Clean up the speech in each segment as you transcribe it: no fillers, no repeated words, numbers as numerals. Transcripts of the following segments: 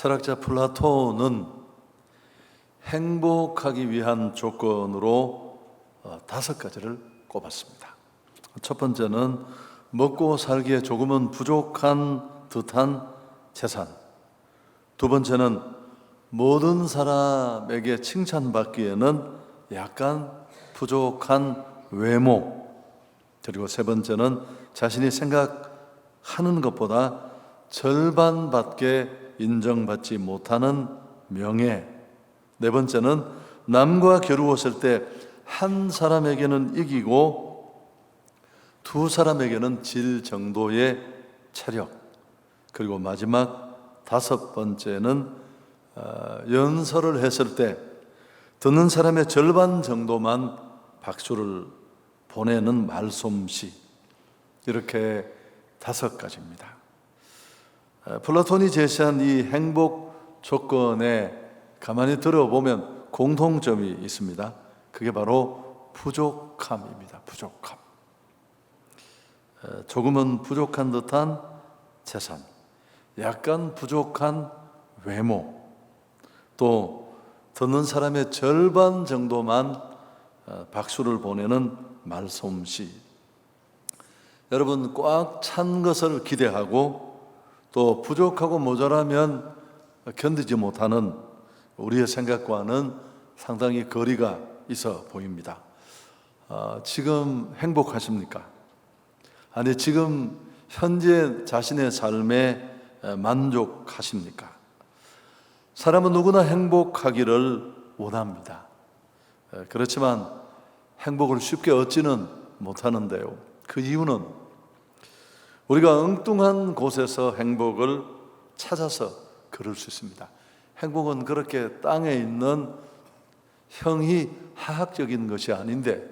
철학자 플라톤은 행복하기 위한 조건으로 5가지를 꼽았습니다. 첫 번째는 먹고 살기에 조금은 부족한 듯한 재산. 두 번째는 모든 사람에게 칭찬받기에는 약간 부족한 외모. 그리고 세 번째는 자신이 생각하는 것보다 절반밖에 인정받지 못하는 명예. 네 번째는 남과 겨루었을 때 한 사람에게는 이기고 두 사람에게는 질 정도의 체력. 그리고 마지막 5번째는 연설을 했을 때 듣는 사람의 절반 정도만 박수를 보내는 말솜씨. 이렇게 5가지입니다. 플라톤이 제시한 이 행복 조건에 가만히 들어보면 공통점이 있습니다. 그게 바로 부족함입니다. 부족함. 조금은 부족한 듯한 재산, 약간 부족한 외모, 또 듣는 사람의 절반 정도만 박수를 보내는 말솜씨. 여러분, 꽉 찬 것을 기대하고 또 부족하고 모자라면 견디지 못하는 우리의 생각과는 상당히 거리가 있어 보입니다. 지금 행복하십니까? 아니, 지금 현재 자신의 삶에 만족하십니까? 사람은 누구나 행복하기를 원합니다. 그렇지만 행복을 쉽게 얻지는 못하는데요. 그 이유는 우리가 엉뚱한 곳에서 행복을 찾아서 그럴 수 있습니다. 행복은 그렇게 땅에 있는 형이 하학적인 것이 아닌데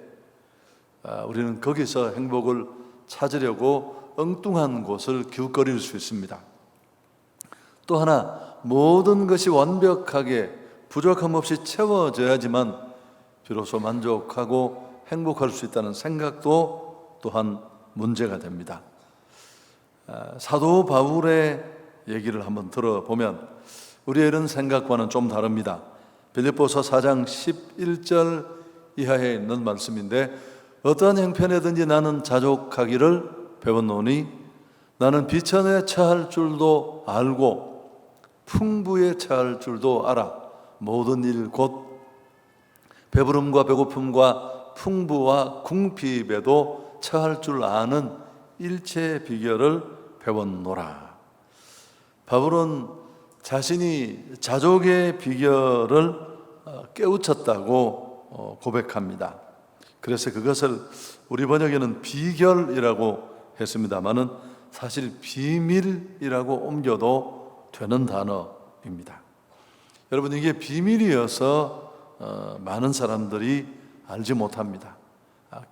우리는 거기서 행복을 찾으려고 엉뚱한 곳을 기웃거릴 수 있습니다. 또 하나, 모든 것이 완벽하게 부족함 없이 채워져야지만 비로소 만족하고 행복할 수 있다는 생각도 또한 문제가 됩니다. 사도 바울의 얘기를 한번 들어보면 우리의 이런 생각과는 좀 다릅니다. 빌립보서 4장 11절 이하에 있는 말씀인데, 어떠한 형편에든지 나는 자족하기를 배웠노니 나는 비천에 처할 줄도 알고 풍부에 처할 줄도 알아. 모든 일 곧 배부름과 배고픔과 풍부와 궁핍에도 처할 줄 아는 일체의 비결을 배웠노라. 바울은 자신이 자족의 비결을 깨우쳤다고 고백합니다. 그래서 그것을 우리 번역에는 비결이라고 했습니다마는 사실 비밀이라고 옮겨도 되는 단어입니다. 여러분, 이게 비밀이어서 많은 사람들이 알지 못합니다.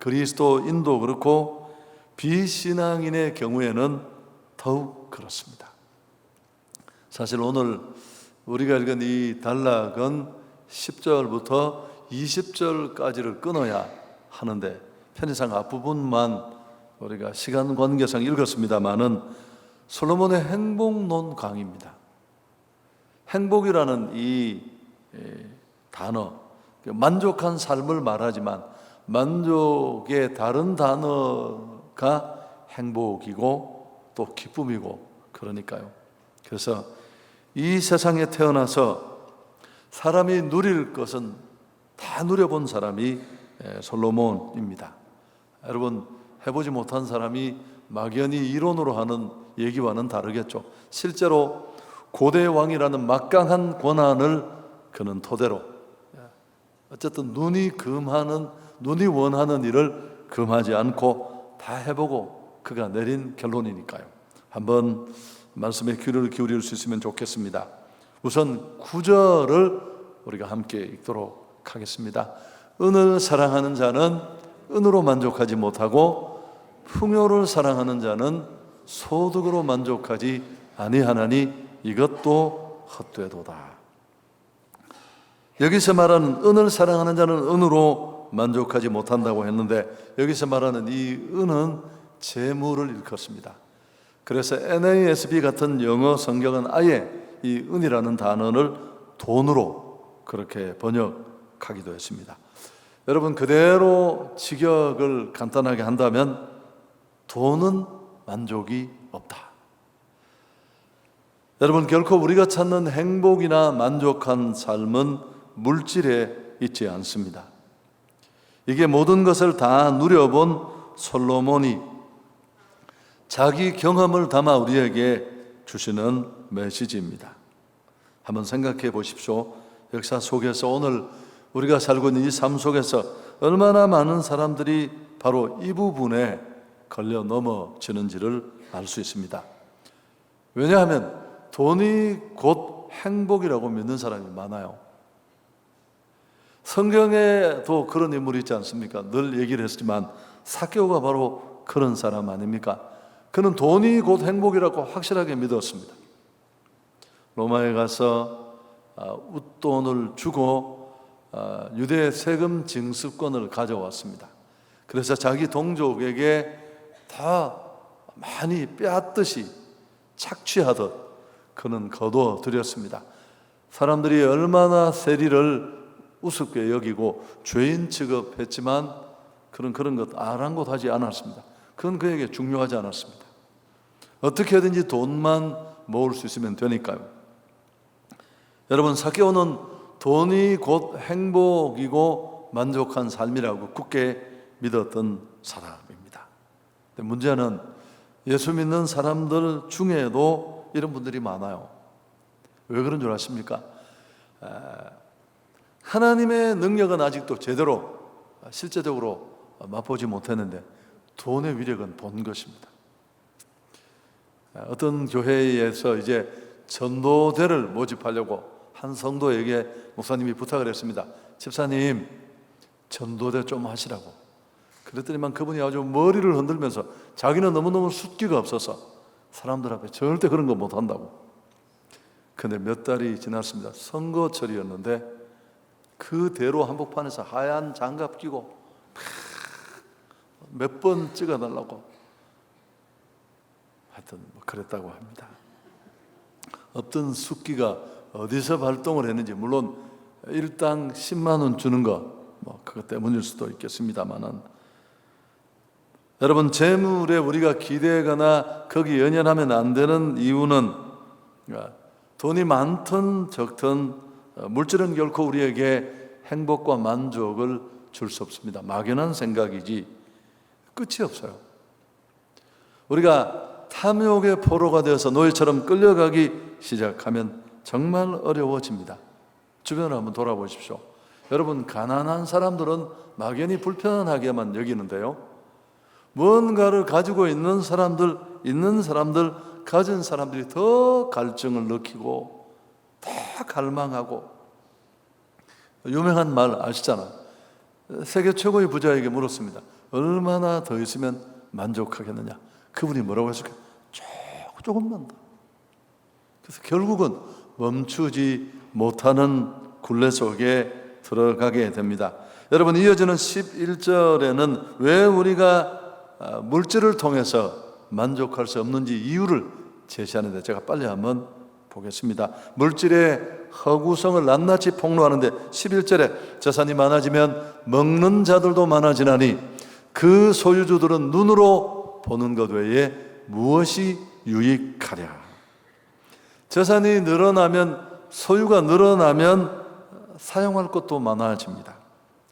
그리스도인도 그렇고 비신앙인의 경우에는 더욱 그렇습니다. 사실 오늘 우리가 읽은 이 단락은 10절부터 20절까지를 끊어야 하는데 편의상 앞부분만 우리가 시간 관계상 읽었습니다마는 솔로몬의 행복론 강의입니다. 행복이라는 이 단어, 만족한 삶을 말하지만 만족의 다른 단어가 행복이고 또 기쁨이고 그러니까요. 그래서 이 세상에 태어나서 사람이 누릴 것은 다 누려본 사람이 솔로몬입니다. 여러분, 해보지 못한 사람이 막연히 이론으로 하는 얘기와는 다르겠죠. 실제로 고대 왕이라는 막강한 권한을 그는 토대로 어쨌든 눈이 원하는 일을 금하지 않고 다 해보고 그가 내린 결론이니까요. 한번 말씀에 귀를 기울일 수 있으면 좋겠습니다. 우선 9절을 우리가 함께 읽도록 하겠습니다. 은을 사랑하는 자는 은으로 만족하지 못하고 풍요를 사랑하는 자는 소득으로 만족하지 아니하나니 이것도 헛되도다. 여기서 말하는 은을 사랑하는 자는 은으로 만족하지 못한다고 했는데, 여기서 말하는 이 은은 재물을 일컫습니다. 그래서 NASB 같은 영어 성경은 아예 이 은이라는 단어를 돈으로 그렇게 번역하기도 했습니다. 여러분, 그대로 직역을 간단하게 한다면 돈은 만족이 없다. 여러분, 결코 우리가 찾는 행복이나 만족한 삶은 물질에 있지 않습니다. 이게 모든 것을 다 누려본 솔로몬이 자기 경험을 담아 우리에게 주시는 메시지입니다. 한번 생각해 보십시오. 역사 속에서 오늘 우리가 살고 있는 이 삶 속에서 얼마나 많은 사람들이 바로 이 부분에 걸려 넘어지는지를 알 수 있습니다. 왜냐하면 돈이 곧 행복이라고 믿는 사람이 많아요. 성경에도 그런 인물이 있지 않습니까? 늘 얘기를 했지만 삭개오가 바로 그런 사람 아닙니까? 그는 돈이 곧 행복이라고 확실하게 믿었습니다. 로마에 가서 웃돈을 주고 유대 세금 징수권을 가져왔습니다. 그래서 자기 동족에게 다 많이 빼앗듯이 착취하듯 그는 거둬들였습니다. 사람들이 얼마나 세리를 우습게 여기고 죄인 취급했지만 그런 것 아랑곳하지 않았습니다. 그건 그에게 중요하지 않았습니다. 어떻게든지 돈만 모을 수 있으면 되니까요. 여러분, 삭개오는 돈이 곧 행복이고 만족한 삶이라고 굳게 믿었던 사람입니다. 근데 문제는 예수 믿는 사람들 중에도 이런 분들이 많아요. 왜 그런 줄 아십니까? 하나님의 능력은 아직도 제대로 실제적으로 맛보지 못했는데 돈의 위력은 본 것입니다. 어떤 교회에서 이제 전도대를 모집하려고 한 성도에게 목사님이 부탁을 했습니다. 집사님, 전도대 좀 하시라고. 그랬더니만 그분이 아주 머리를 흔들면서 자기는 너무너무 숫기가 없어서 사람들 앞에 절대 그런 거 못한다고. 근데 몇 달이 지났습니다. 선거철이었는데 그대로 한복판에서 하얀 장갑 끼고 몇 번 찍어달라고 하여튼 그랬다고 합니다. 없던 숫기가 어디서 발동을 했는지, 물론 일당 10만 원 주는 거 그것 때문일 수도 있겠습니다만은, 여러분, 재물에 우리가 기대거나 거기 연연하면 안 되는 이유는 돈이 많든 적든 물질은 결코 우리에게 행복과 만족을 줄 수 없습니다. 막연한 생각이지 끝이 없어요. 우리가 탐욕의 포로가 되어서 노예처럼 끌려가기 시작하면 정말 어려워집니다. 주변을 한번 돌아보십시오. 여러분, 가난한 사람들은 막연히 불편하게만 여기는데요, 무언가를 가지고 있는 사람들, 가진 사람들이 더 갈증을 느끼고 더 갈망하고. 유명한 말 아시잖아. 세계 최고의 부자에게 물었습니다. 얼마나 더 있으면 만족하겠느냐? 그분이 뭐라고 했을까요? 조금만 더. 그래서 결국은 멈추지 못하는 굴레 속에 들어가게 됩니다. 여러분, 이어지는 11절에는 왜 우리가 물질을 통해서 만족할 수 없는지 이유를 제시하는데 제가 빨리 한번 보겠습니다. 물질의 허구성을 낱낱이 폭로하는데 11절에 재산이 많아지면 먹는 자들도 많아지나니 그 소유주들은 눈으로 보는 것 외에 무엇이 유익하랴. 재산이 늘어나면, 소유가 늘어나면 사용할 것도 많아집니다.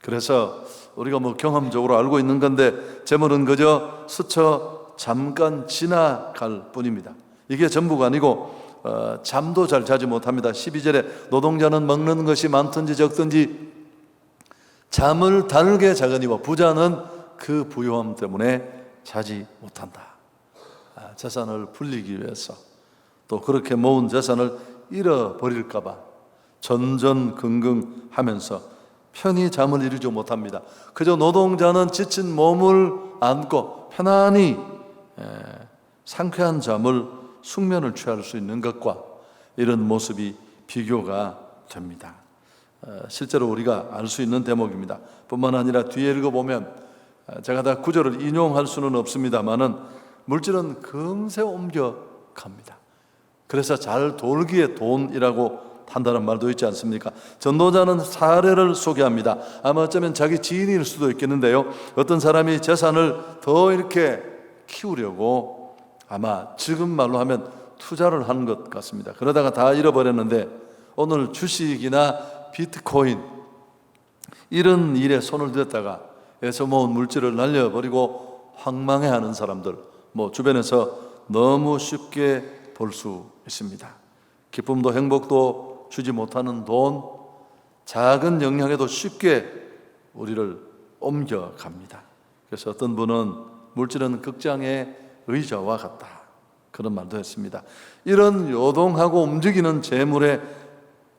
그래서 우리가 경험적으로 알고 있는 건데 재물은 그저 스쳐 잠깐 지나갈 뿐입니다. 이게 전부가 아니고 잠도 잘 자지 못합니다. 12절에 노동자는 먹는 것이 많든지 적든지 잠을 달게 자거니와 부자는 그 부유함 때문에 자지 못한다. 재산을 불리기 위해서, 또 그렇게 모은 재산을 잃어버릴까 봐 전전긍긍하면서 편히 잠을 이루지 못합니다. 그저 노동자는 지친 몸을 안고 편안히 상쾌한 잠을, 숙면을 취할 수 있는 것과 이런 모습이 비교가 됩니다. 실제로 우리가 알 수 있는 대목입니다. 뿐만 아니라 뒤에 읽어보면, 제가 다 구절을 인용할 수는 없습니다만은 물질은 금세 옮겨갑니다. 그래서 잘 돌기에 돈이라고 한다는 말도 있지 않습니까? 전도자는 사례를 소개합니다. 아마 어쩌면 자기 지인일 수도 있겠는데요, 어떤 사람이 재산을 더 이렇게 키우려고 아마 지금 말로 하면 투자를 한 것 같습니다. 그러다가 다 잃어버렸는데 오늘 주식이나 비트코인 이런 일에 손을 댔다가 에서 모은 물질을 날려버리고 황망해하는 사람들, 주변에서 너무 쉽게 볼 수 있습니다. 기쁨도 행복도 주지 못하는 돈, 작은 영향에도 쉽게 우리를 옮겨갑니다. 그래서 어떤 분은 물질은 극장의 의자와 같다, 그런 말도 했습니다. 이런 요동하고 움직이는 재물에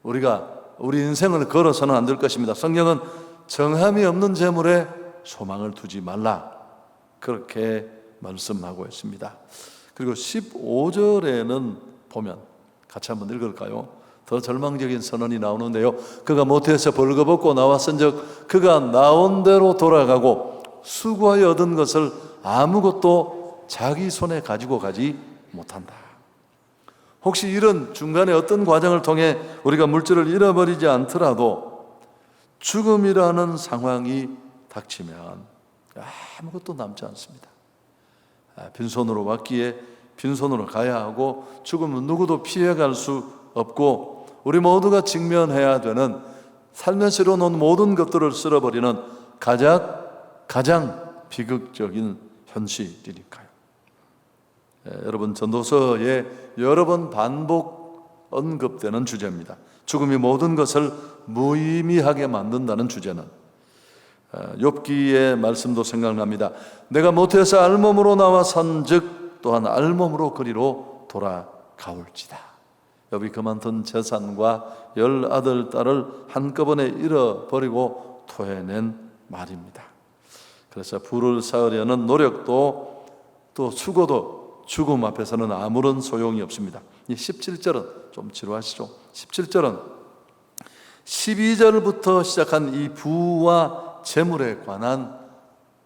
우리가 우리 인생을 걸어서는 안 될 것입니다. 성경은 정함이 없는 재물에 소망을 두지 말라, 그렇게 말씀하고 있습니다. 그리고 15절에는 보면 같이 한번 읽을까요? 더 절망적인 선언이 나오는데요, 그가 모태에서 벌거벗고 나왔은즉 그가 나온 대로 돌아가고 수고하여 얻은 것을 아무것도 자기 손에 가지고 가지 못한다. 혹시 이런 중간에 어떤 과정을 통해 우리가 물질을 잃어버리지 않더라도 죽음이라는 상황이 닥치면 아무것도 남지 않습니다. 빈손으로 왔기에 빈손으로 가야 하고, 죽음은 누구도 피해갈 수 없고, 우리 모두가 직면해야 되는 살면서 이뤄놓은 모든 것들을 쓸어버리는 가장 비극적인 현실이니까요. 여러분, 전도서에 여러 번 반복 언급되는 주제입니다. 죽음이 모든 것을 무의미하게 만든다는 주제는 욥기의 말씀도 생각납니다. 내가 모태에서 알몸으로 나와 산즉 또한 알몸으로 그리로 돌아가올지다. 욥이 그만둔 재산과 10 아들 딸을 한꺼번에 잃어버리고 토해낸 말입니다. 그래서 부를 쌓으려는 노력도 또 수고도 죽음 앞에서는 아무런 소용이 없습니다. 이 17절은 좀 지루하시죠? 17절은 12절부터 시작한 이 부와 재물에 관한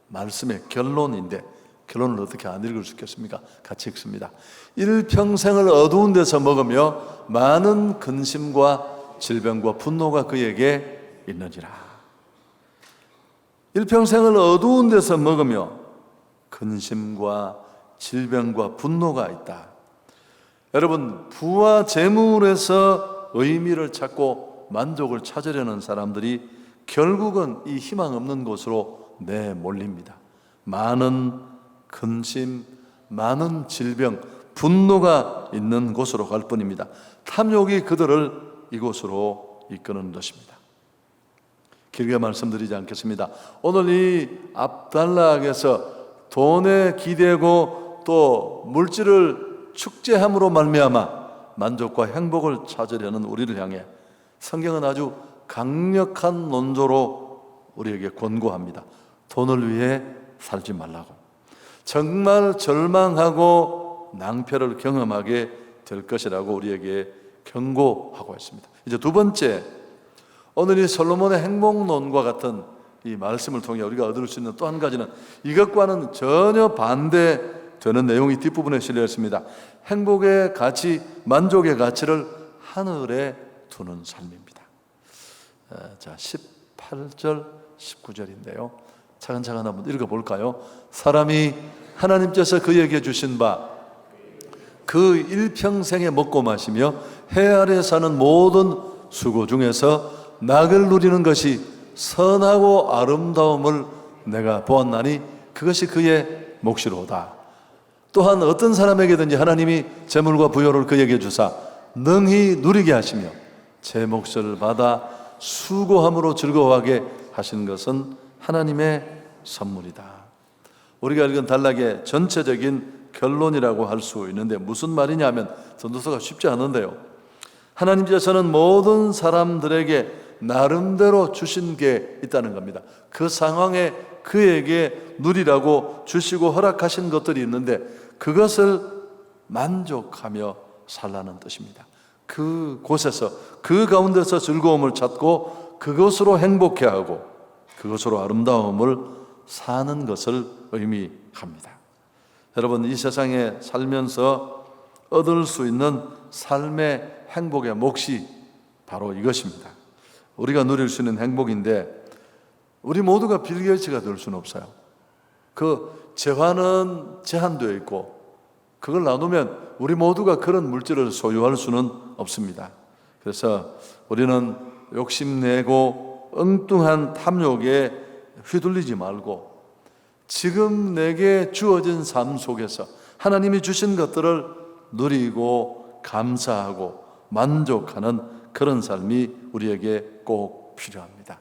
말씀의 결론인데, 결론을 어떻게 안 읽을 수 있겠습니까? 같이 읽습니다. 일평생을 어두운 데서 먹으며 많은 근심과 질병과 분노가 그에게 있느니라. 일평생을 어두운 데서 먹으며 근심과 질병과 분노가 있다. 여러분, 부와 재물에서 의미를 찾고 만족을 찾으려는 사람들이 결국은 이 희망 없는 곳으로 내몰립니다. 많은 근심, 많은 질병, 분노가 있는 곳으로 갈 뿐입니다. 탐욕이 그들을 이곳으로 이끄는 것입니다. 길게 말씀드리지 않겠습니다. 오늘 이 압달락에서 돈에 기대고 또 물질을 축제함으로 말미암아 만족과 행복을 찾으려는 우리를 향해 성경은 아주 강력한 논조로 우리에게 권고합니다. 돈을 위해 살지 말라고. 정말 절망하고 낭패를 경험하게 될 것이라고 우리에게 경고하고 있습니다. 이제 두 번째, 오늘 이 솔로몬의 행복론과 같은 이 말씀을 통해 우리가 얻을 수 있는 또 한 가지는 이것과는 전혀 반대되는 내용이 뒷부분에 실려 있습니다. 행복의 가치, 만족의 가치를 하늘에 두는 삶입니다. 자, 18절, 19절인데요. 차근차근 한번 읽어볼까요? 사람이 하나님께서 그에게 주신 바 그 일평생에 먹고 마시며 해 아래 사는 모든 수고 중에서 낙을 누리는 것이 선하고 아름다움을 내가 보았나니 그것이 그의 몫이로다. 또한 어떤 사람에게든지 하나님이 재물과 부요를 그에게 주사 능히 누리게 하시며 제 몫을 받아 수고함으로 즐거워하게 하신 것은 하나님의 선물이다. 우리가 읽은 단락의 전체적인 결론이라고 할 수 있는데 무슨 말이냐면, 전도서가 쉽지 않은데요, 하나님께서는 모든 사람들에게 나름대로 주신 게 있다는 겁니다. 그 상황에 그에게 누리라고 주시고 허락하신 것들이 있는데 그것을 만족하며 살라는 뜻입니다. 그 곳에서, 그 가운데서 즐거움을 찾고 그것으로 행복해하고 그것으로 아름다움을 사는 것을 의미합니다. 여러분, 이 세상에 살면서 얻을 수 있는 삶의 행복의 몫이 바로 이것입니다. 우리가 누릴 수 있는 행복인데 우리 모두가 빌 게이츠가 될 수는 없어요. 그 재화는 제한되어 있고 그걸 나누면 우리 모두가 그런 물질을 소유할 수는 없습니다. 그래서 우리는 욕심내고 엉뚱한 탐욕에 휘둘리지 말고 지금 내게 주어진 삶 속에서 하나님이 주신 것들을 누리고 감사하고 만족하는 그런 삶이 우리에게 꼭 필요합니다.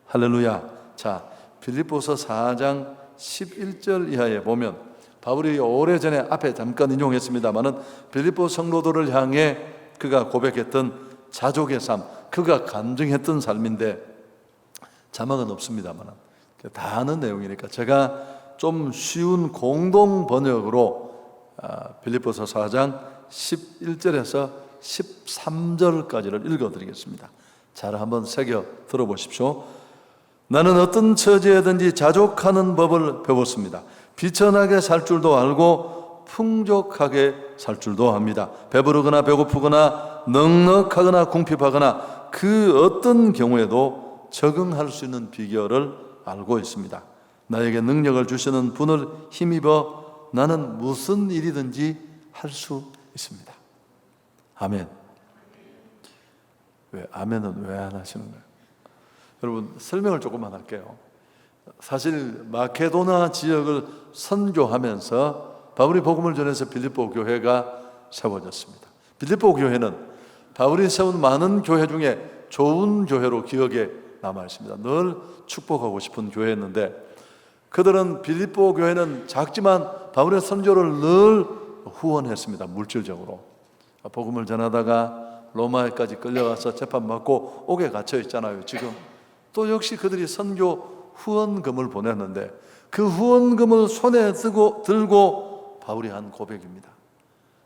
할렐루야. 자, 빌립보서 4장 11절 이하에 보면 바울이 오래전에 앞에 잠깐 인용했습니다마는 빌립보 성도들을 향해 그가 고백했던 자족의 삶, 그가 간증했던 삶인데 자막은 없습니다만 다 아는 내용이니까 제가 좀 쉬운 공동 번역으로 빌립보서 4장 11절에서 13절까지를 읽어드리겠습니다. 잘 한번 새겨 들어보십시오. 나는 어떤 처지에든지 자족하는 법을 배웠습니다. 비천하게 살 줄도 알고 풍족하게 살 줄도 합니다. 배부르거나 배고프거나 넉넉하거나 궁핍하거나 그 어떤 경우에도 적응할 수 있는 비결을 알고 있습니다. 나에게 능력을 주시는 분을 힘입어 나는 무슨 일이든지 할 수 있습니다. 아멘. 왜 아멘은 왜 안 하시는 거예요? 여러분 설명을 조금만 할게요. 사실 마케도나 지역을 선교하면서 바울이 복음을 전해서 빌립보 교회가 세워졌습니다. 빌립보 교회는 바울이 세운 많은 교회 중에 좋은 교회로 기억에 남아 있습니다. 늘 축복하고 싶은 교회였는데 그들은 빌립보 교회는 작지만 바울의 선교를 늘 후원했습니다. 물질적으로. 복음을 전하다가 로마에까지 끌려가서 재판받고 옥에 갇혀 있잖아요. 지금 또 역시 그들이 선교 후원금을 보냈는데 그 후원금을 손에 들고 바울이 한 고백입니다.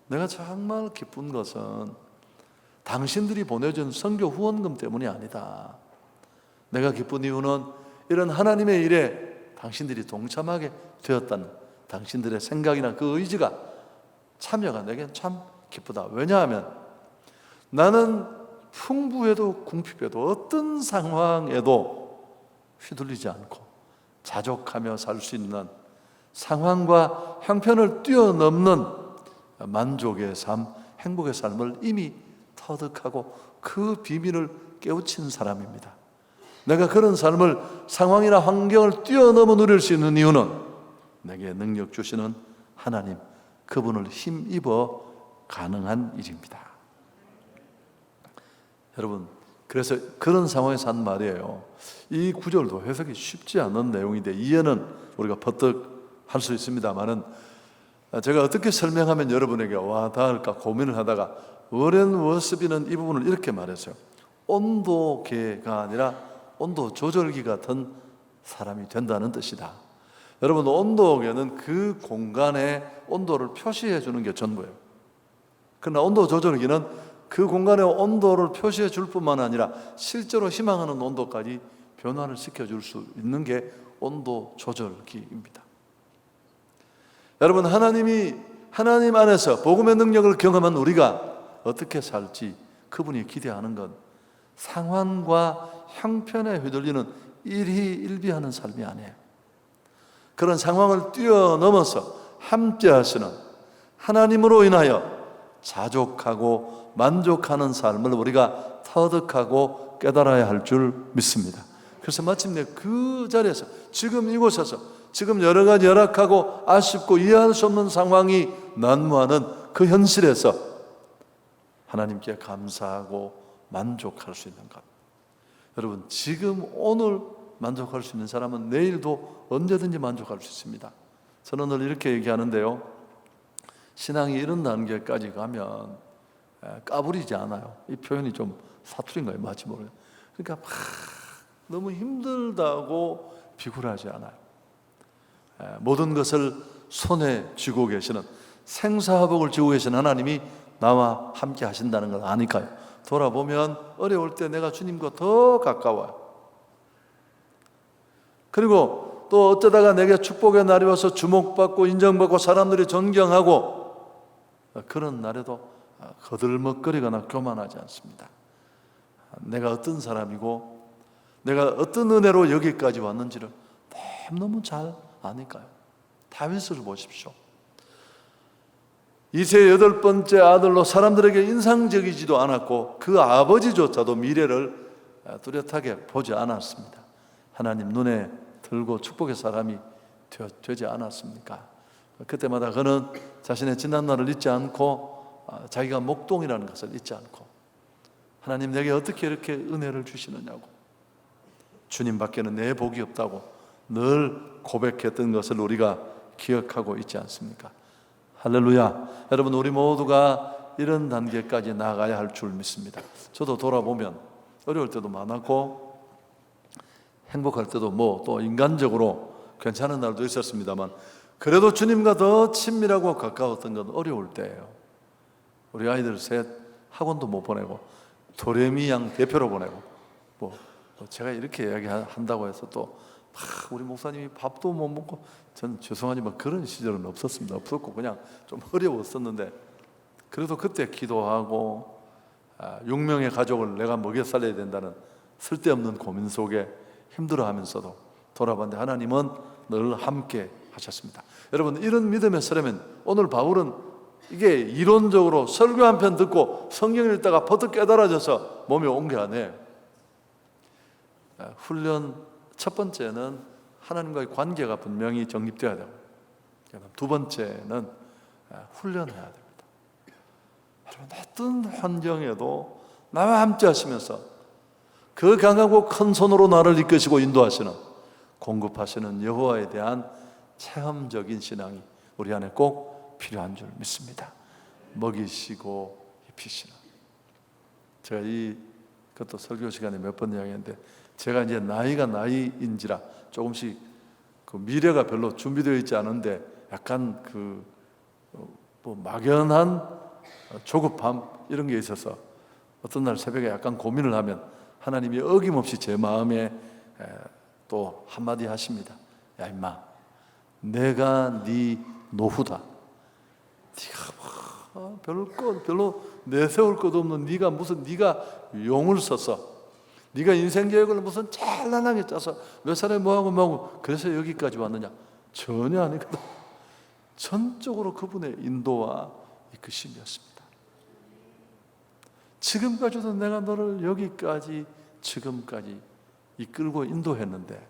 내가 정말 기쁜 것은 당신들이 보내준 선교 후원금 때문이 아니다. 내가 기쁜 이유는 이런 하나님의 일에 당신들이 동참하게 되었다는 당신들의 생각이나 그 의지가 참여가 내겐 참 기쁘다. 왜냐하면 나는 풍부해도 궁핍해도 어떤 상황에도 휘둘리지 않고 자족하며 살 수 있는 상황과 형편을 뛰어넘는 만족의 삶, 행복의 삶을 이미 터득하고 그 비밀을 깨우친 사람입니다. 내가 그런 삶을 상황이나 환경을 뛰어넘어 누릴 수 있는 이유는 내게 능력 주시는 하나님, 그분을 힘입어 가능한 일입니다. 여러분, 그래서 그런 상황에서 한 말이에요. 이 구절도 해석이 쉽지 않은 내용인데 이해는 우리가 버뜩 할 수 있습니다만은 제가 어떻게 설명하면 여러분에게 와 닿을까 고민을 하다가 워렌 워스비는 이 부분을 이렇게 말했어요. 온도계가 아니라 온도 조절기 같은 사람이 된다는 뜻이다. 여러분, 온도계는 그 공간의 온도를 표시해 주는 게 전부예요. 그러나 온도 조절기는 그 공간의 온도를 표시해 줄 뿐만 아니라 실제로 희망하는 온도까지 변화를 시켜줄 수 있는 게 온도 조절기입니다. 여러분, 하나님 안에서 복음의 능력을 경험한 우리가 어떻게 살지 그분이 기대하는 건 상황과 형편에 휘둘리는 일희일비하는 삶이 아니에요. 그런 상황을 뛰어넘어서 함께 하시는 하나님으로 인하여 자족하고 만족하는 삶을 우리가 터득하고 깨달아야 할 줄 믿습니다. 그래서 마침내 그 자리에서 지금 이곳에서 지금 여러 가지 열악하고 아쉽고 이해할 수 없는 상황이 난무하는 그 현실에서 하나님께 감사하고 만족할 수 있는 것. 여러분, 지금 오늘 만족할 수 있는 사람은 내일도 언제든지 만족할 수 있습니다. 저는 늘 이렇게 얘기하는데요, 신앙이 이런 단계까지 가면 까부리지 않아요. 이 표현이 좀 사투리인가요? 맞지 모르겠어요. 그러니까 막 너무 힘들다고 비굴하지 않아요. 모든 것을 손에 쥐고 계시는, 생사화복을 쥐고 계신 하나님이 나와 함께 하신다는 걸 아니까요. 돌아보면 어려울 때 내가 주님과 더 가까워요. 그리고 또 어쩌다가 내게 축복의 날이 와서 주목받고 인정받고 사람들이 존경하고 그런 날에도 거들먹거리거나 교만하지 않습니다. 내가 어떤 사람이고 내가 어떤 은혜로 여기까지 왔는지를 너무 잘 아니까요. 다윗을 보십시오. 이세의 8번째 아들로 사람들에게 인상적이지도 않았고 그 아버지조차도 미래를 뚜렷하게 보지 않았습니다. 하나님 눈에 들고 축복의 사람이 되지 않았습니까? 그때마다 그는 자신의 지난날을 잊지 않고 자기가 목동이라는 것을 잊지 않고 하나님 내게 어떻게 이렇게 은혜를 주시느냐고, 주님밖에는 내 복이 없다고 늘 고백했던 것을 우리가 기억하고 있지 않습니까? 할렐루야. 여러분, 우리 모두가 이런 단계까지 나아가야 할 줄 믿습니다. 저도 돌아보면 어려울 때도 많았고 행복할 때도 또 인간적으로 괜찮은 날도 있었습니다만 그래도 주님과 더 친밀하고 가까웠던 건 어려울 때예요. 우리 아이들 셋 학원도 못 보내고 도레미 양 대표로 보내고 제가 이렇게 이야기한다고 해서 또 우리 목사님이 밥도 못 먹고, 전 죄송하지만 그런 시절은 없었습니다. 없었고 그냥 좀 어려웠었는데 그래도 그때 기도하고 6명의 가족을 내가 먹여 살려야 된다는 쓸데없는 고민 속에 힘들어하면서도 돌아봤는데 하나님은 늘 함께 하셨습니다. 여러분, 이런 믿음에 서려면 오늘 바울은 이게 이론적으로 설교 한 편 듣고 성경 읽다가 버뜩 깨달아져서 몸에 온 게 아니에요. 훈련 첫 번째는 하나님과의 관계가 분명히 정립되어야 되고, 두 번째는 훈련해야 됩니다. 여러분, 어떤 환경에도 나와 함께 하시면서 그 강하고 큰 손으로 나를 이끄시고 인도하시는, 공급하시는 여호와에 대한 체험적인 신앙이 우리 안에 꼭 필요한 줄 믿습니다. 먹이시고 입히시는. 제가 그것도 설교 시간에 몇 번 이야기했는데, 제가 이제 나이가 나이인지라 조금씩 그 미래가 별로 준비되어 있지 않은데 약간 막연한 조급함 이런 게 있어서 어떤 날 새벽에 약간 고민을 하면 하나님이 어김없이 제 마음에 또 한마디 하십니다. 야 임마, 내가 네 노후다. 네가 별로 내세울 것도 없는 네가 용을 써서 네가 인생 계획을 무슨 찬란하게 짜서 몇 살에 뭐하고 그래서 여기까지 왔느냐? 전혀 아니거든. 전적으로 그분의 인도와 이끄심이었습니다. 지금까지도 내가 너를 여기까지 지금까지 이끌고 인도했는데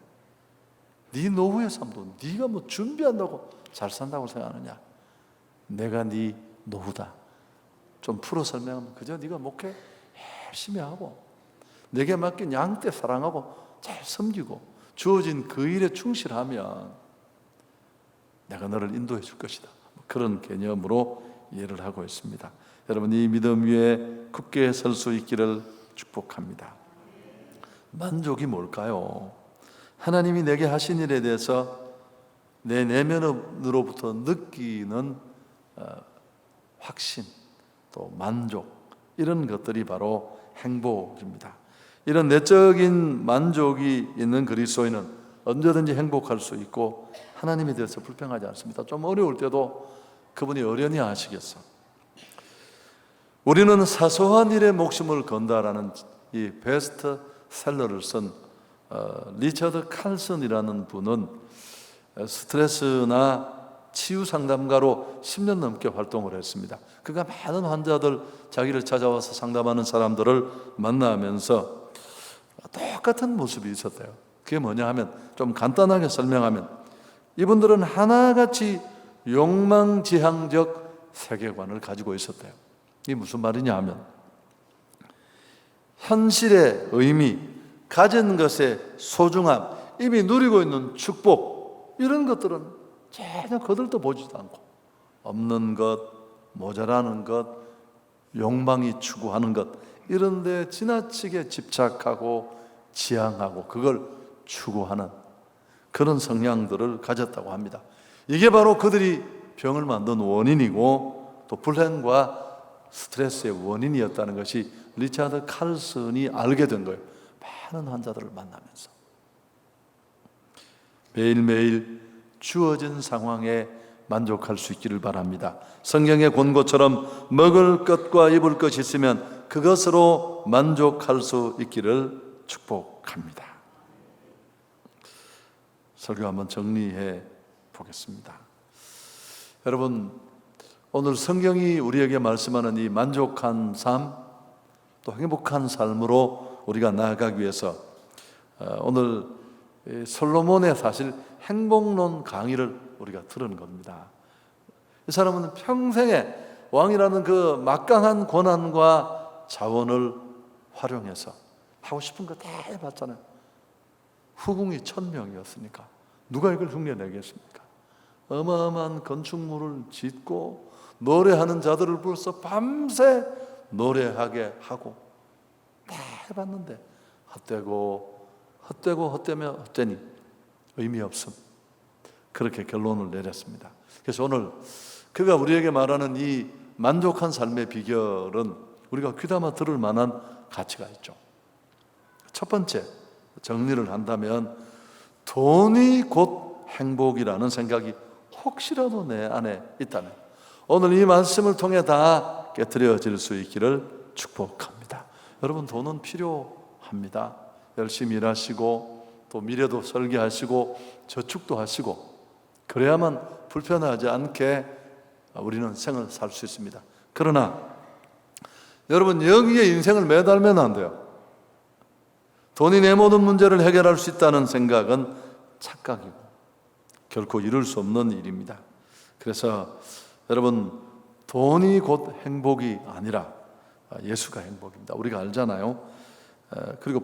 네 노후의 삶도 네가 준비한다고 잘 산다고 생각하느냐? 내가 네 노후다. 좀 풀어 설명하면 그저 네가 목회 열심히 하고 내게 맡긴 양떼 사랑하고 잘 섬기고 주어진 그 일에 충실하면 내가 너를 인도해 줄 것이다. 그런 개념으로 이해를 하고 있습니다. 여러분, 이 믿음 위에 굳게 설 수 있기를 축복합니다. 만족이 뭘까요? 하나님이 내게 하신 일에 대해서 내 내면으로부터 느끼는 확신, 또 만족, 이런 것들이 바로 행복입니다. 이런 내적인 만족이 있는 그리스도인은 언제든지 행복할 수 있고 하나님에 대해서 불평하지 않습니다. 좀 어려울 때도 그분이 어련히 하시겠어. 우리는 사소한 일에 목숨을 건다라는 이 베스트셀러를 쓴 리처드 칼슨이라는 분은 스트레스나 치유 상담가로 10년 넘게 활동을 했습니다. 그가 많은 환자들, 자기를 찾아와서 상담하는 사람들을 만나면서 똑같은 모습이 있었대요. 그게 뭐냐 하면, 좀 간단하게 설명하면 이분들은 하나같이 욕망지향적 세계관을 가지고 있었대요. 이게 무슨 말이냐 하면 현실의 의미, 가진 것의 소중함, 이미 누리고 있는 축복, 이런 것들은 전혀 거들떠 보지도 않고 없는 것, 모자라는 것, 욕망이 추구하는 것, 이런 데 지나치게 집착하고 지향하고 그걸 추구하는 그런 성향들을 가졌다고 합니다. 이게 바로 그들이 병을 만든 원인이고 또 불행과 스트레스의 원인이었다는 것이 리차드 칼슨이 알게 된 거예요. 많은 환자들을 만나면서 매일매일 주어진 상황에 만족할 수 있기를 바랍니다. 성경의 권고처럼 먹을 것과 입을 것이 있으면 그것으로 만족할 수 있기를 축복합니다. 설교 한번 정리해 보겠습니다. 여러분, 오늘 성경이 우리에게 말씀하는 이 만족한 삶, 또 행복한 삶으로 우리가 나아가기 위해서 오늘 솔로몬의 사실 행복론 강의를 우리가 들은 겁니다. 이 사람은 평생에 왕이라는 그 막강한 권한과 자원을 활용해서 하고 싶은 거 다 해봤잖아요. 후궁이 1000명이었으니까 누가 이걸 흉내내겠습니까? 어마어마한 건축물을 짓고 노래하는 자들을 불러서 밤새 노래하게 하고 다 해봤는데 헛되고 헛되니 의미 없음, 그렇게 결론을 내렸습니다. 그래서 오늘 그가 우리에게 말하는 이 만족한 삶의 비결은 우리가 귀담아 들을 만한 가치가 있죠. 첫 번째, 정리를 한다면 돈이 곧 행복이라는 생각이 혹시라도 내 안에 있다면 오늘 이 말씀을 통해 다 깨트려질 수 있기를 축복합니다. 여러분, 돈은 필요합니다. 열심히 일하시고 또 미래도 설계하시고 저축도 하시고 그래야만 불편하지 않게 우리는 생을 살 수 있습니다. 그러나 여러분, 여기에 인생을 매달면 안 돼요. 돈이 내 모든 문제를 해결할 수 있다는 생각은 착각이고 결코 이룰 수 없는 일입니다. 그래서 여러분, 돈이 곧 행복이 아니라 예수가 행복입니다. 우리가 알잖아요. 그리고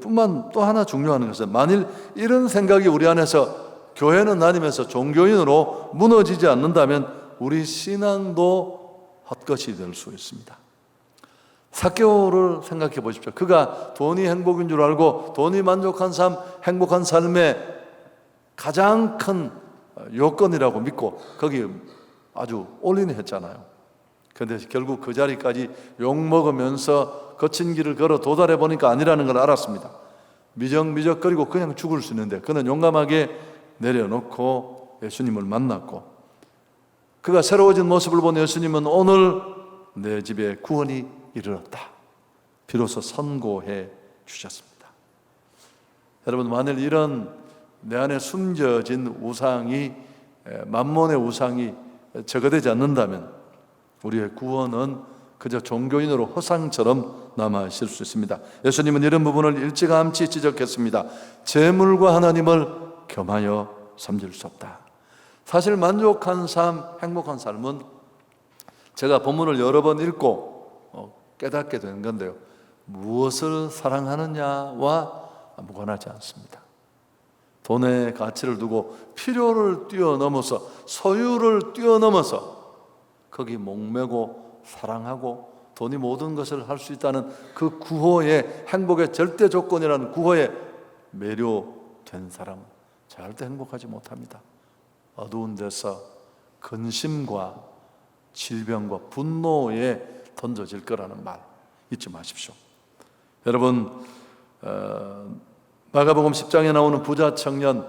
또 하나 중요한 것은 만일 이런 생각이 우리 안에서 교회는 다니면서 종교인으로 무너지지 않는다면 우리 신앙도 헛것이 될 수 있습니다. 삭개오를 생각해 보십시오. 그가 돈이 행복인 줄 알고 돈이 만족한 삶, 행복한 삶의 가장 큰 요건이라고 믿고 거기 아주 올인했잖아요. 그런데 결국 그 자리까지 욕먹으면서 거친 길을 걸어 도달해 보니까 아니라는 걸 알았습니다. 미적미적거리고 그냥 죽을 수 있는데 그는 용감하게 내려놓고 예수님을 만났고 그가 새로워진 모습을 본 예수님은 오늘 내 집에 구원이 이르렀다, 비로소 선고해 주셨습니다. 여러분, 만일 이런 내 안에 숨겨진 우상이, 만몬의 우상이 제거되지 않는다면 우리의 구원은 그저 종교인으로 허상처럼 남아 있을 수 있습니다. 예수님은 이런 부분을 일찌감치 지적했습니다. 재물과 하나님을 겸하여 섬길 수 없다. 사실 만족한 삶, 행복한 삶은 제가 본문을 여러 번 읽고 깨닫게 되는 건데요, 무엇을 사랑하느냐와 무관하지 않습니다. 돈의 가치를 두고 필요를 뛰어넘어서, 소유를 뛰어넘어서 거기 목매고 사랑하고 돈이 모든 것을 할 수 있다는 그 구호의, 행복의 절대 조건이라는 구호에 매료된 사람은 절대 행복하지 못합니다. 어두운 데서 근심과 질병과 분노에 던져질 거라는 말 잊지 마십시오. 여러분, 마가복음 10장에 나오는 부자 청년,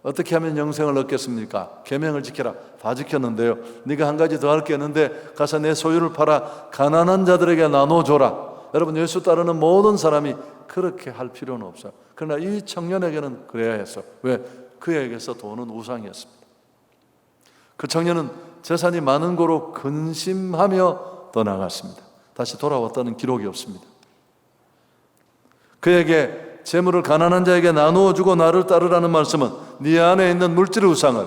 어떻게 하면 영생을 얻겠습니까? 계명을 지켜라. 다 지켰는데요, 네가 한 가지 더 할 게 있는데 가서 내 소유를 팔아 가난한 자들에게 나눠줘라. 여러분, 예수 따르는 모든 사람이 그렇게 할 필요는 없어요. 그러나 이 청년에게는 그래야 했어. 왜? 그에게서 돈은 우상이었습니다. 그 청년은 재산이 많은 고로 근심하며 떠나갔습니다. 다시 돌아왔다는 기록이 없습니다. 그에게 재물을 가난한 자에게 나누어 주고 나를 따르라는 말씀은 네 안에 있는 물질의 우상을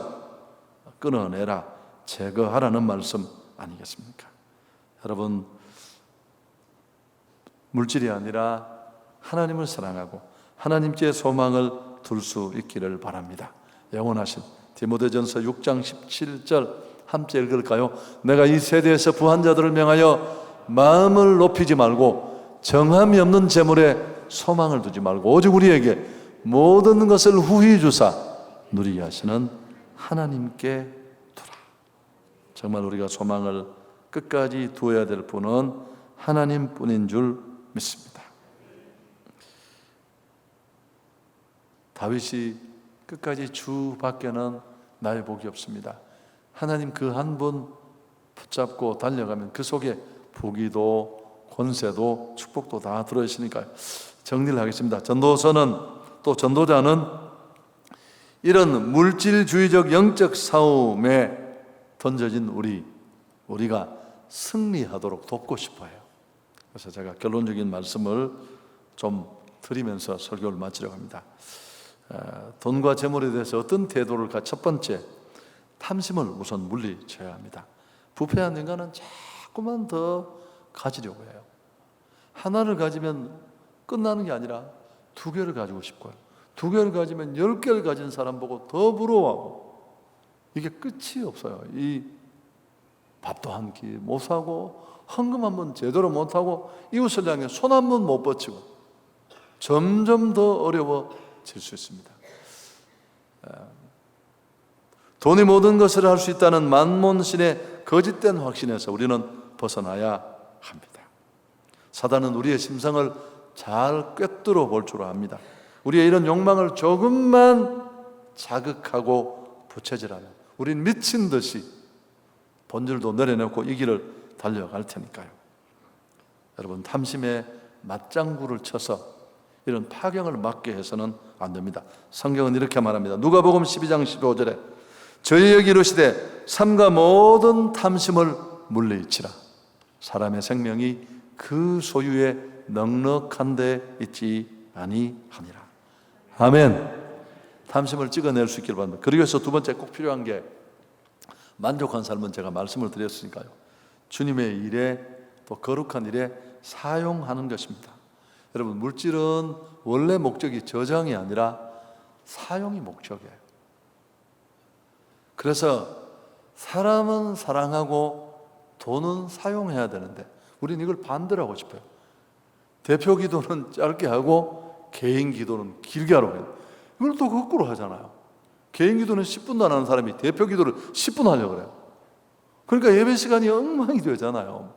끊어내라, 제거하라는 말씀 아니겠습니까? 여러분, 물질이 아니라 하나님을 사랑하고 하나님께 소망을 둘 수 있기를 바랍니다. 영원하신 디모데전서 6장 17절 함께 읽을까요? 내가 이 세대에서 부한 자들을 명하여 마음을 높이지 말고 정함이 없는 재물에 소망을 두지 말고 오직 우리에게 모든 것을 후히 주사 누리게 하시는 하나님께 두라. 정말 우리가 소망을 끝까지 두어야 될 분은 하나님뿐인 줄 믿습니다. 다윗이 끝까지 주 밖에는 나의 복이 없습니다, 하나님 그 한 분 붙잡고 달려가면 그 속에 부귀도 권세도 축복도 다 들어있으니까요. 정리를 하겠습니다. 전도서는 또 전도자는 이런 물질주의적 영적 싸움에 던져진 우리가 승리하도록 돕고 싶어요. 그래서 제가 결론적인 말씀을 좀 드리면서 설교를 마치려고 합니다. 돈과 재물에 대해서 어떤 태도를 첫 번째, 탐심을 우선 물리쳐야 합니다. 부패한 인간은 자꾸만 더 가지려고 해요. 하나를 가지면 끝나는 게 아니라 2개를 가지고 싶고요. 2개를 가지면 10개를 가진 사람 보고 더 부러워하고, 이게 끝이 없어요. 이 밥도 한 끼 못 사고, 헌금 한 번 제대로 못 하고, 이웃을 향해 손 한 번 못 뻗치고, 점점 더 어려워질 수 있습니다. 돈이 모든 것을 할 수 있다는 만몬신의 거짓된 확신에서 우리는 벗어나야 합니다. 사단은 우리의 심성을 잘 꿰뚫어 볼 줄 압니다. 우리의 이런 욕망을 조금만 자극하고 부채질하면 우린 미친 듯이 본질도 내려놓고 이 길을 달려갈 테니까요. 여러분, 탐심에 맞장구를 쳐서 이런 파경을 막게 해서는 안 됩니다. 성경은 이렇게 말합니다. 누가복음 12장 15절에 저희에게 이르시되 삼가 모든 탐심을 물리치라. 사람의 생명이 그 소유에 넉넉한 데 있지 아니하니라. 아멘. 탐심을 찍어낼 수 있기를 바랍니다. 그리고 해서 두 번째 꼭 필요한 게 만족한 삶은 제가 말씀을 드렸으니까요. 주님의 일에 또 거룩한 일에 사용하는 것입니다. 여러분, 물질은 원래 목적이 저장이 아니라 사용이 목적이에요. 그래서 사람은 사랑하고 돈은 사용해야 되는데 우리는 이걸 반대로 하고 싶어요. 대표 기도는 짧게 하고 개인 기도는 길게 하라고 해요. 이걸 또 거꾸로 하잖아요. 개인 기도는 10분도 안 하는 사람이 대표 기도를 10분 하려고 그래요. 그러니까 예배 시간이 엉망이 되잖아요.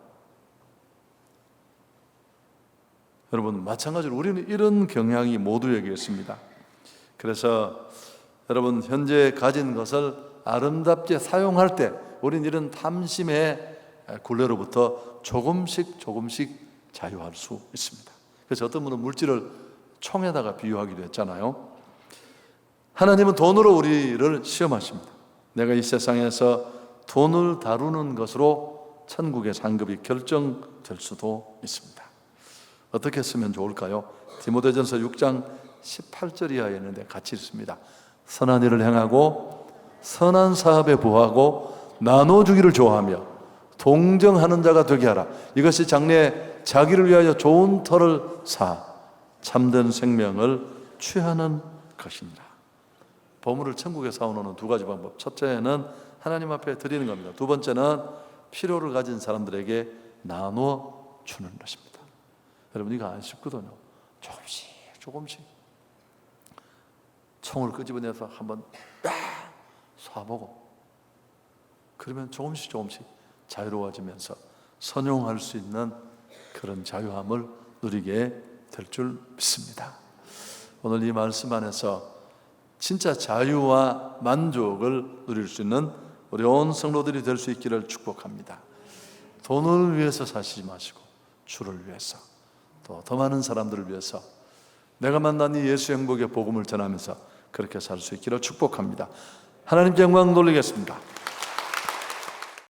여러분, 마찬가지로 우리는 이런 경향이 모두에게 있습니다. 그래서 여러분, 현재 가진 것을 아름답게 사용할 때 우리는 이런 탐심의 굴레로부터 조금씩 자유할 수 있습니다. 그래서 어떤 분은 물질을 총에다가 비유하기도 했잖아요. 하나님은 돈으로 우리를 시험하십니다. 내가 이 세상에서 돈을 다루는 것으로 천국의 상급이 결정될 수도 있습니다. 어떻게 쓰면 좋을까요? 디모데전서 6장 18절 이하에 있는데 같이 읽습니다. 선한 일을 행하고 선한 사업에 부하고 나눠주기를 좋아하며 동정하는 자가 되게 하라. 이것이 장래에 자기를 위하여 좋은 터를 사 참된 생명을 취하는 것이니라. 보물을 천국에 사오는 두 가지 방법. 첫째는 하나님 앞에 드리는 겁니다. 두 번째는 필요를 가진 사람들에게 나누어 주는 것입니다. 여러분, 이거 안 쉽거든요. 조금씩 총을 끄집어내서 한번 딱 쏴보고, 그러면 조금씩 자유로워지면서 선용할 수 있는 그런 자유함을 누리게 될 줄 믿습니다. 오늘 이 말씀 안에서 진짜 자유와 만족을 누릴 수 있는 우리 온 성도들이 될 수 있기를 축복합니다. 돈을 위해서 사시지 마시고 주를 위해서, 또 더 많은 사람들을 위해서 내가 만난 이 예수 행복의 복음을 전하면서 그렇게 살 수 있기를 축복합니다. 하나님께 영광 돌리겠습니다.